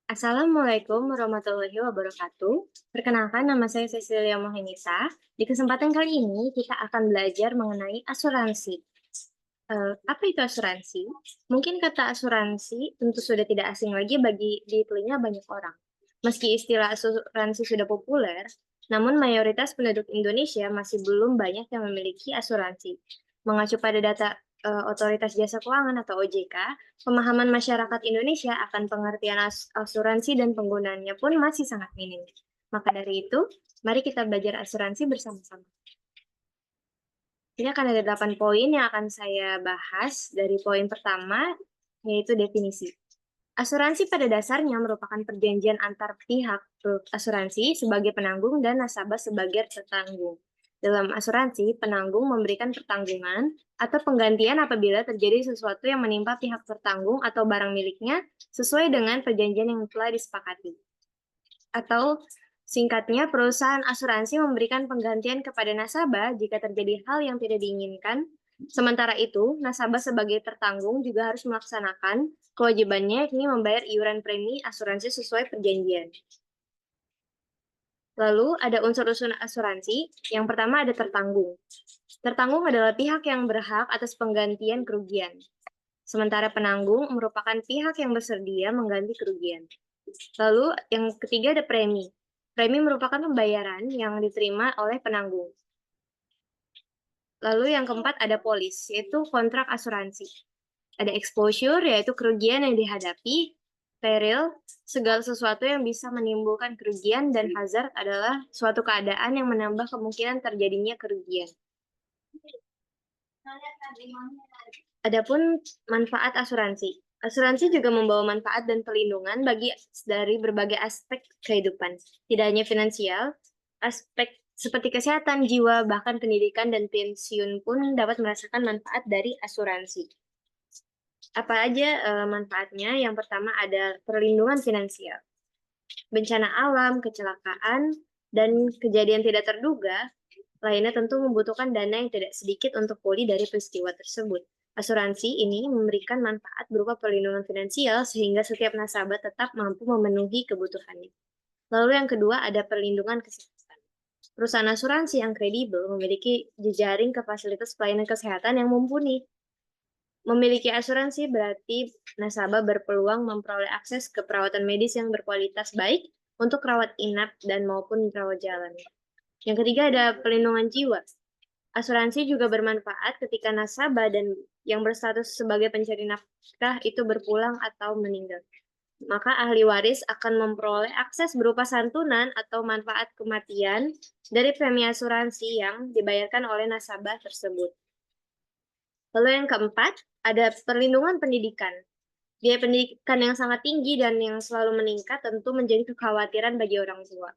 Assalamualaikum warahmatullahi wabarakatuh. Perkenalkan, nama saya Cecilia Mohenita. Di kesempatan kali ini, kita akan belajar mengenai asuransi. Apa itu asuransi? Mungkin kata asuransi tentu sudah tidak asing lagi bagi di telinga banyak orang. Meski istilah asuransi sudah populer, namun mayoritas penduduk Indonesia masih belum banyak yang memiliki asuransi. Mengacu pada data Otoritas Jasa Keuangan atau OJK, pemahaman masyarakat Indonesia akan pengertian asuransi dan penggunaannya pun masih sangat minim. Maka dari itu, mari kita belajar asuransi bersama-sama. Ini akan ada 8 poin yang akan saya bahas. Dari poin pertama, yaitu definisi. Asuransi pada dasarnya merupakan perjanjian antar pihak asuransi sebagai penanggung dan nasabah sebagai tertanggung. Dalam asuransi, penanggung memberikan pertanggungan atau penggantian apabila terjadi sesuatu yang menimpa pihak tertanggung atau barang miliknya sesuai dengan perjanjian yang telah disepakati. Atau singkatnya, perusahaan asuransi memberikan penggantian kepada nasabah jika terjadi hal yang tidak diinginkan. Sementara itu, nasabah sebagai tertanggung juga harus melaksanakan kewajibannya, yakni membayar iuran premi asuransi sesuai perjanjian. Lalu ada unsur-unsur asuransi. Yang pertama ada tertanggung. Tertanggung adalah pihak yang berhak atas penggantian kerugian. Sementara penanggung merupakan pihak yang bersedia mengganti kerugian. Lalu yang ketiga ada premi. Premi merupakan pembayaran yang diterima oleh penanggung. Lalu yang keempat ada polis, yaitu kontrak asuransi. Ada exposure, yaitu kerugian yang dihadapi. Peril, segala sesuatu yang bisa menimbulkan kerugian, dan hazard adalah suatu keadaan yang menambah kemungkinan terjadinya kerugian. Adapun manfaat asuransi. Asuransi juga membawa manfaat dan perlindungan dari berbagai aspek kehidupan. Tidak hanya finansial, aspek seperti kesehatan jiwa, bahkan pendidikan dan pensiun pun dapat merasakan manfaat dari asuransi. Apa aja manfaatnya? Yang pertama ada perlindungan finansial. Bencana alam, kecelakaan, dan kejadian tidak terduga lainnya tentu membutuhkan dana yang tidak sedikit untuk pulih dari peristiwa tersebut. Asuransi ini memberikan manfaat berupa perlindungan finansial sehingga setiap nasabah tetap mampu memenuhi kebutuhannya. Lalu yang kedua ada perlindungan kesehatan. Perusahaan asuransi yang kredibel memiliki jejaring ke fasilitas pelayanan kesehatan yang mumpuni. Memiliki asuransi berarti nasabah berpeluang memperoleh akses ke perawatan medis yang berkualitas baik untuk rawat inap dan maupun rawat jalan. Yang ketiga ada perlindungan jiwa. Asuransi juga bermanfaat ketika nasabah dan yang berstatus sebagai pencari nafkah itu berpulang atau meninggal. Maka ahli waris akan memperoleh akses berupa santunan atau manfaat kematian dari premi asuransi yang dibayarkan oleh nasabah tersebut. Lalu yang keempat, ada perlindungan pendidikan. Biaya pendidikan yang sangat tinggi dan yang selalu meningkat tentu menjadi kekhawatiran bagi orang tua.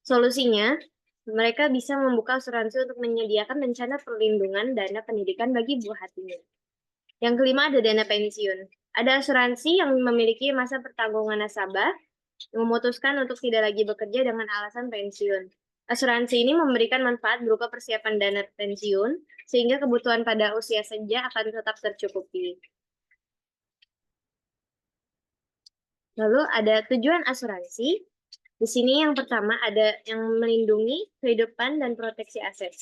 Solusinya, mereka bisa membuka asuransi untuk menyediakan rencana perlindungan dana pendidikan bagi buah hatinya. Yang kelima ada dana pensiun. Ada asuransi yang memiliki masa pertanggungan nasabah yang memutuskan untuk tidak lagi bekerja dengan alasan pensiun. Asuransi ini memberikan manfaat berupa persiapan dana pensiun, sehingga kebutuhan pada usia senja akan tetap tercukupi. Lalu ada tujuan asuransi. Di sini yang pertama ada yang melindungi kehidupan dan proteksi aset.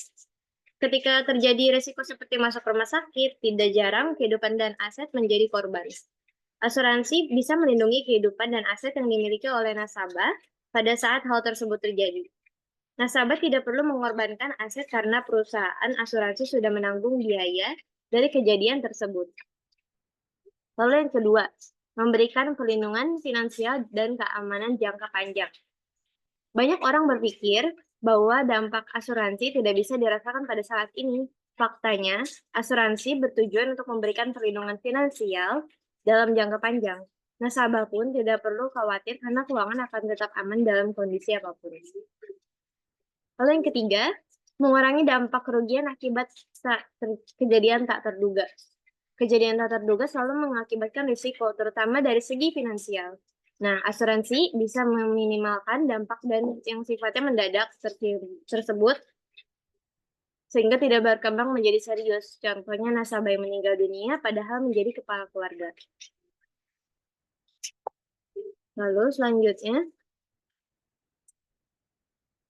Ketika terjadi risiko seperti masuk rumah sakit, tidak jarang kehidupan dan aset menjadi korban. Asuransi bisa melindungi kehidupan dan aset yang dimiliki oleh nasabah pada saat hal tersebut terjadi. Nasabah tidak perlu mengorbankan aset karena perusahaan asuransi sudah menanggung biaya dari kejadian tersebut. Lalu yang kedua, memberikan perlindungan finansial dan keamanan jangka panjang. Banyak orang berpikir bahwa dampak asuransi tidak bisa dirasakan pada saat ini. Faktanya, asuransi bertujuan untuk memberikan perlindungan finansial dalam jangka panjang. Nasabah pun tidak perlu khawatir karena keuangan akan tetap aman dalam kondisi apapun. Lalu yang ketiga, mengurangi dampak kerugian akibat kejadian tak terduga. Kejadian tak terduga selalu mengakibatkan risiko, terutama dari segi finansial. Nah, asuransi bisa meminimalkan dampak dan yang sifatnya mendadak tersebut sehingga tidak berkembang menjadi serius. Contohnya nasabah yang meninggal dunia padahal menjadi kepala keluarga. Lalu selanjutnya,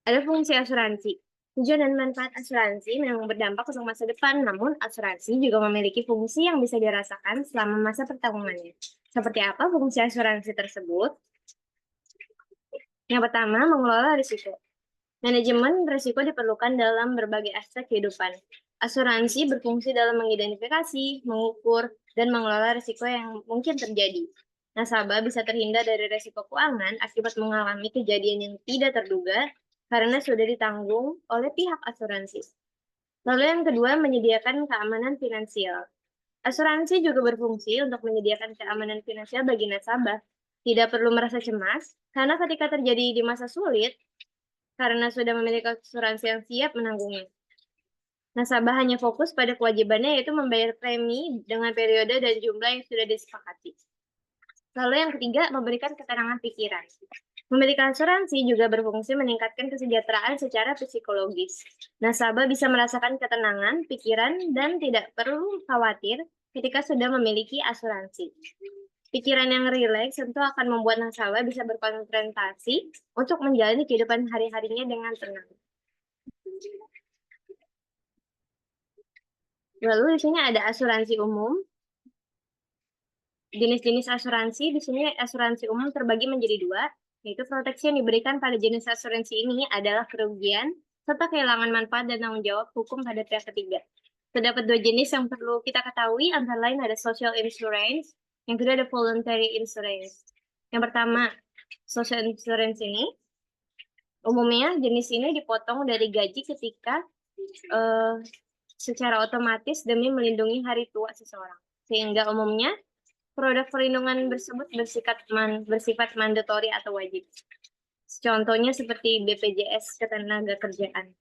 ada fungsi asuransi. Tujuan dan manfaat asuransi memang berdampak untuk masa depan, namun asuransi juga memiliki fungsi yang bisa dirasakan selama masa pertanggungannya. Seperti apa fungsi asuransi tersebut? Yang pertama, mengelola risiko. Manajemen risiko diperlukan dalam berbagai aspek kehidupan. Asuransi berfungsi dalam mengidentifikasi, mengukur, dan mengelola risiko yang mungkin terjadi. Nasabah bisa terhindar dari risiko keuangan akibat mengalami kejadian yang tidak terduga karena sudah ditanggung oleh pihak asuransi. Lalu yang kedua, menyediakan keamanan finansial. Asuransi juga berfungsi untuk menyediakan keamanan finansial bagi nasabah. Tidak perlu merasa cemas, karena ketika terjadi di masa sulit, karena sudah memiliki asuransi yang siap menanggungnya. Nasabah hanya fokus pada kewajibannya, yaitu membayar premi dengan periode dan jumlah yang sudah disepakati. Lalu yang ketiga, memberikan ketenangan pikiran. Memiliki asuransi juga berfungsi meningkatkan kesejahteraan secara psikologis. Nasabah bisa merasakan ketenangan pikiran dan tidak perlu khawatir ketika sudah memiliki asuransi. Pikiran yang rileks tentu akan membuat nasabah bisa berkonsentrasi untuk menjalani kehidupan hari-harinya dengan tenang. Lalu di sini ada asuransi umum. Jenis-jenis asuransi, di sini asuransi umum terbagi menjadi dua, yaitu proteksi yang diberikan pada jenis asuransi ini adalah kerugian, serta kehilangan manfaat dan tanggung jawab hukum pada pihak ketiga. Terdapat dua jenis yang perlu kita ketahui, antara lain ada social insurance, yang kedua ada voluntary insurance. Yang pertama, social insurance ini, umumnya jenis ini dipotong dari gaji ketika secara otomatis demi melindungi hari tua seseorang. Sehingga umumnya produk perlindungan tersebut bersifat mandatori atau wajib. Contohnya seperti BPJS Ketenagakerjaan.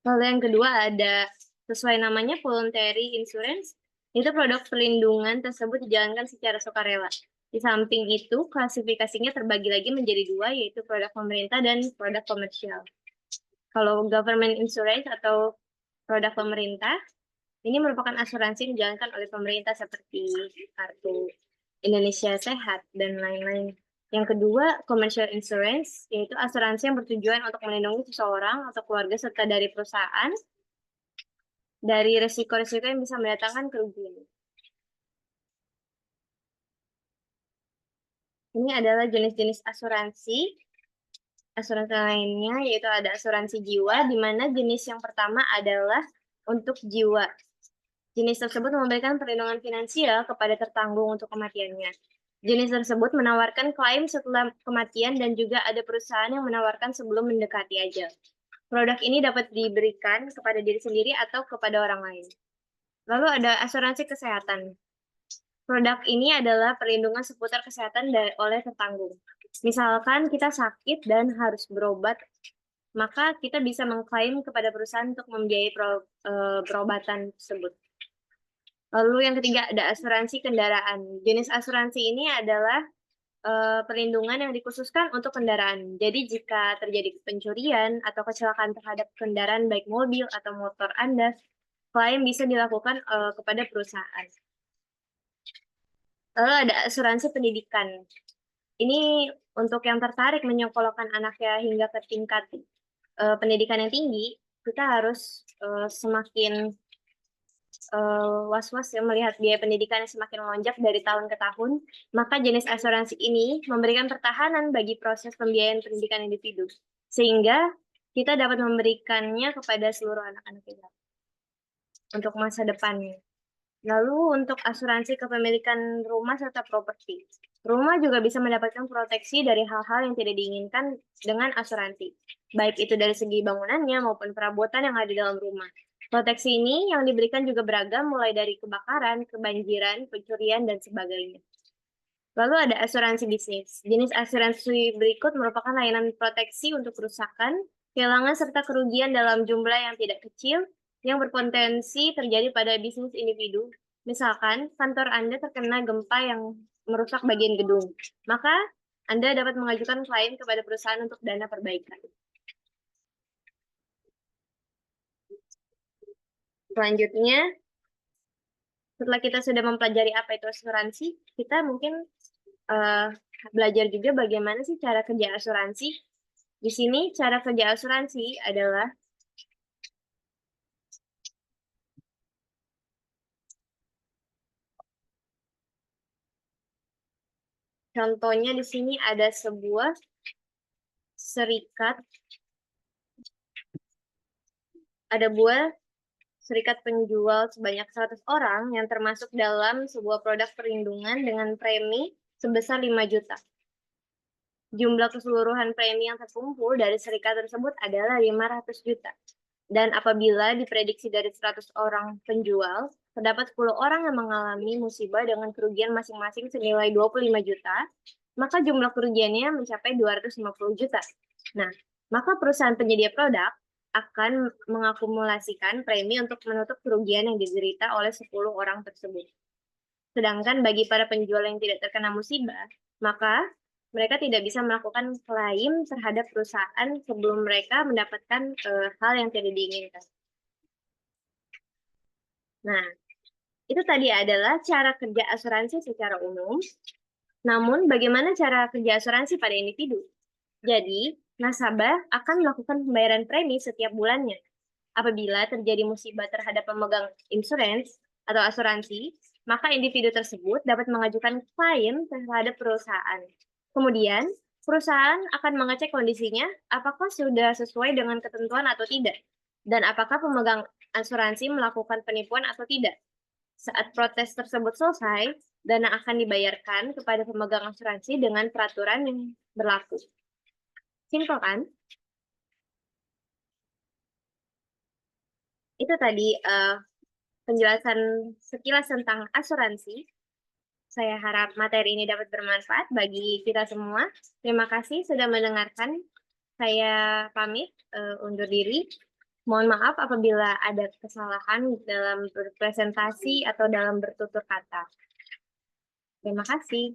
Lalu yang kedua ada sesuai namanya voluntary insurance, itu produk perlindungan tersebut dijalankan secara sukarela. Di samping itu, klasifikasinya terbagi lagi menjadi dua, yaitu produk pemerintah dan produk komersial. Kalau government insurance atau produk pemerintah, ini merupakan asuransi yang dijalankan oleh pemerintah seperti Kartu Indonesia Sehat dan lain-lain. Yang kedua, commercial insurance, yaitu asuransi yang bertujuan untuk melindungi seseorang atau keluarga serta dari perusahaan dari risiko-risiko yang bisa mendatangkan kerugian. Ini adalah jenis-jenis asuransi. Asuransi lainnya yaitu ada asuransi jiwa, di mana jenis yang pertama adalah untuk jiwa. Jenis tersebut memberikan perlindungan finansial kepada tertanggung untuk kematiannya. Jenis tersebut menawarkan klaim setelah kematian dan juga ada perusahaan yang menawarkan sebelum mendekati ajal. Produk ini dapat diberikan kepada diri sendiri atau kepada orang lain. Lalu ada asuransi kesehatan. Produk ini adalah perlindungan seputar kesehatan oleh tertanggung. Misalkan kita sakit dan harus berobat, maka kita bisa mengklaim kepada perusahaan untuk membiayai perobatan tersebut. Lalu yang ketiga ada asuransi kendaraan. Jenis asuransi ini adalah perlindungan yang dikhususkan untuk kendaraan. Jadi jika terjadi pencurian atau kecelakaan terhadap kendaraan baik mobil atau motor Anda, klaim bisa dilakukan kepada perusahaan. Lalu ada asuransi pendidikan. Ini untuk yang tertarik menyekolahkan anaknya hingga ke tingkat pendidikan yang tinggi, kita harus semakin was-was ya melihat biaya pendidikan yang semakin melonjak dari tahun ke tahun, maka jenis asuransi ini memberikan pertahanan bagi proses pembiayaan pendidikan individu, sehingga kita dapat memberikannya kepada seluruh anak-anak kita untuk masa depannya. Lalu untuk asuransi kepemilikan rumah serta properti. Rumah juga bisa mendapatkan proteksi dari hal-hal yang tidak diinginkan dengan asuransi, baik itu dari segi bangunannya maupun perabotan yang ada dalam rumah. Proteksi ini yang diberikan juga beragam, mulai dari kebakaran, kebanjiran, pencurian, dan sebagainya. Lalu ada asuransi bisnis. Jenis asuransi berikut merupakan layanan proteksi untuk kerusakan, kehilangan, serta kerugian dalam jumlah yang tidak kecil yang berpotensi terjadi pada bisnis individu. Misalkan, kantor Anda terkena gempa yang merusak bagian gedung, maka Anda dapat mengajukan klaim kepada perusahaan untuk dana perbaikan. Selanjutnya, setelah kita sudah mempelajari apa itu asuransi, kita mungkin belajar juga bagaimana sih cara kerja asuransi. Di sini cara kerja asuransi adalah contohnya di sini ada sebuah serikat, ada buah serikat penjual sebanyak 100 orang yang termasuk dalam sebuah produk perlindungan dengan premi sebesar 5 juta. Jumlah keseluruhan premi yang terkumpul dari serikat tersebut adalah 500 juta. Dan apabila diprediksi dari 100 orang penjual, terdapat 10 orang yang mengalami musibah dengan kerugian masing-masing senilai 25 juta, maka jumlah kerugiannya mencapai 250 juta. Nah, maka perusahaan penyedia produk akan mengakumulasikan premi untuk menutup kerugian yang diderita oleh 10 orang tersebut. Sedangkan bagi para penjual yang tidak terkena musibah, maka mereka tidak bisa melakukan klaim terhadap perusahaan sebelum mereka mendapatkan hal yang tidak diinginkan. Nah, itu tadi adalah cara kerja asuransi secara umum. Namun, bagaimana cara kerja asuransi pada individu? Jadi, nasabah akan melakukan pembayaran premi setiap bulannya. Apabila terjadi musibah terhadap pemegang insurance atau asuransi, maka individu tersebut dapat mengajukan klaim terhadap perusahaan. Kemudian, perusahaan akan mengecek kondisinya apakah sudah sesuai dengan ketentuan atau tidak, dan apakah pemegang asuransi melakukan penipuan atau tidak. Saat protes tersebut selesai, dana akan dibayarkan kepada pemegang asuransi dengan peraturan yang berlaku. Simpel kan? Itu tadi penjelasan sekilas tentang asuransi. Saya harap materi ini dapat bermanfaat bagi kita semua. Terima kasih sudah mendengarkan. Saya pamit undur diri. Mohon maaf apabila ada kesalahan dalam berpresentasi atau dalam bertutur kata. Terima kasih.